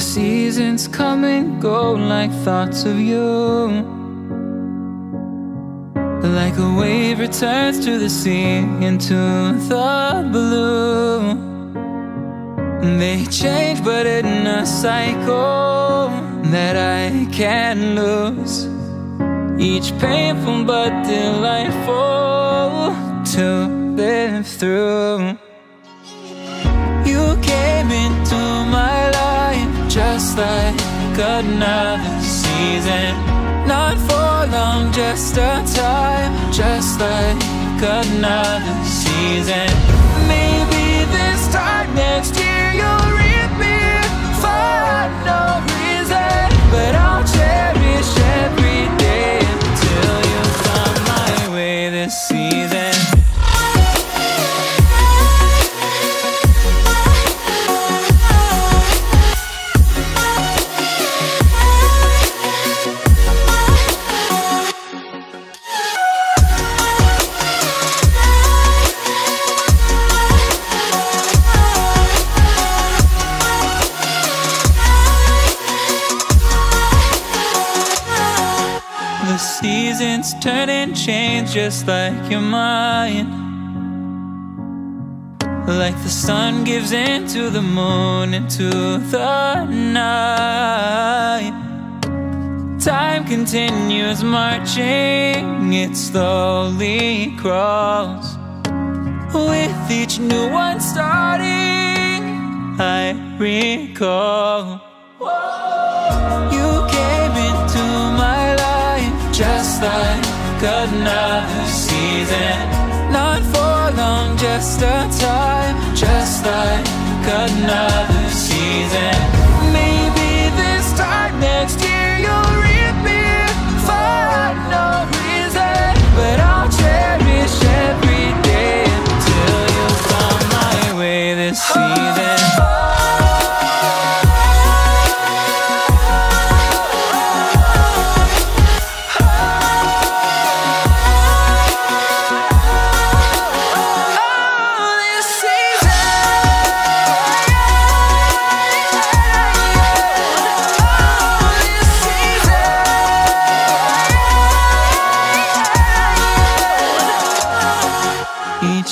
seasons come and go like thoughts of you. Like a wave returns to the sea, into the blue. They change but in a cycle that I can't lose. Each painful but delightful to live through. You came into my life just like another season. Not for long, just a time, just like another season. Maybe this time next year you'll reap me for no reason, but I'll cherish every day until you come my way this season. Seasons turn and change just like your mind. Like the sun gives into the moon, into the night. Time continues marching, it slowly crawls. With each new one starting, I recall. You came into my life just like another season. Not for long, just a time, just like another season. Maybe this time next year you'll reap me for no reason, but I'll cherish every day until you come my way this season.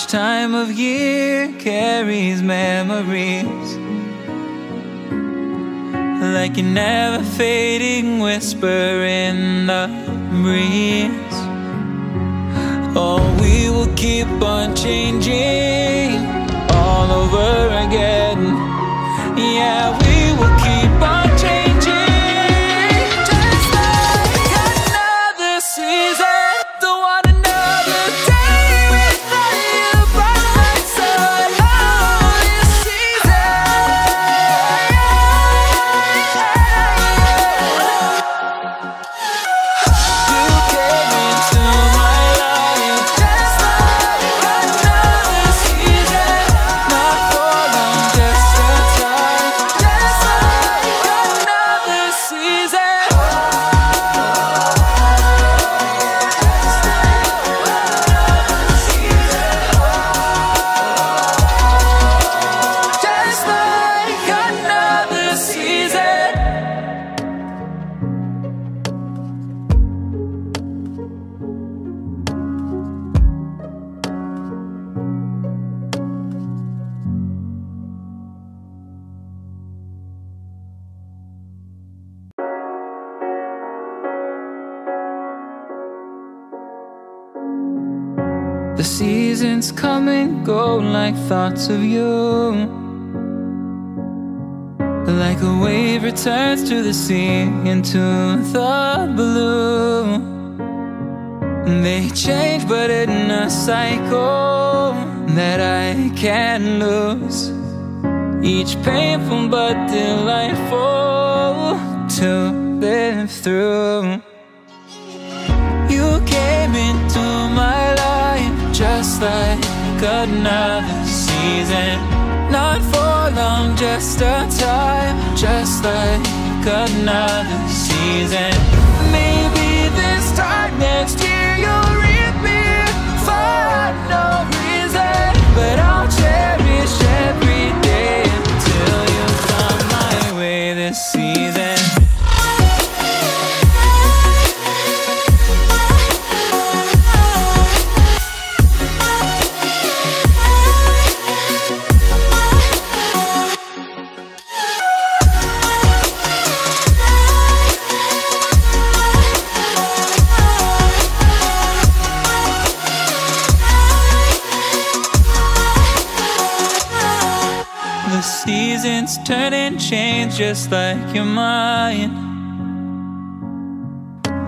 Time of year carries memories, like a never fading whisper in the breeze. Oh, we will keep on changing all over again. Yeah, we will keep on changing, just like another season. Don't want another day without you by my side. Oh, this season. You came into my life just like another season. Not for long, just a time, just like another season. Just like another season. The seasons come and go like thoughts of you. Like a wave returns to the sea, into the blue. They change but in a cycle that I can't lose. Each painful but delightful to live through. You came into my life just like another season. Not for long, just a time, just like another season. Maybe this time next year you'll reap me for no reason, but I'll cherish every day until you come my way this seasons turn and change just like your mind.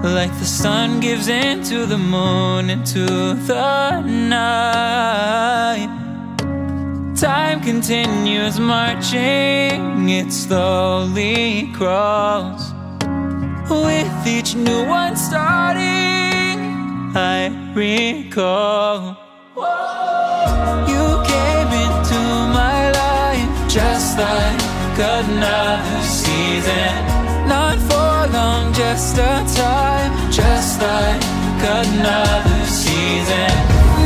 Like the sun gives into the moon, into the night. Time continues marching, it slowly crawls. With each new one starting, I recall you came into my life just like another season. Not for long, just a time, just like another season.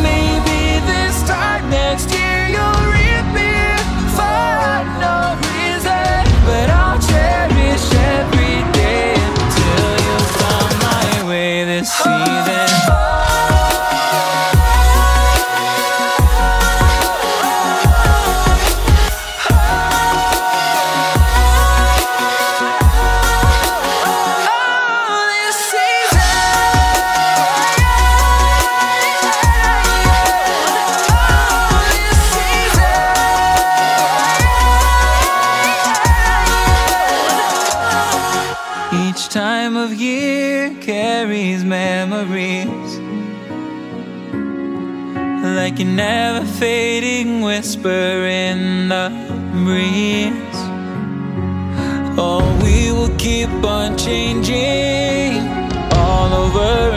Maybe this time next year you'll reappear for no reason, but I'll cherish every day until you come my way this season. Each time of year carries memories, like a never fading whisper in the breeze. Oh, we will keep on changing all over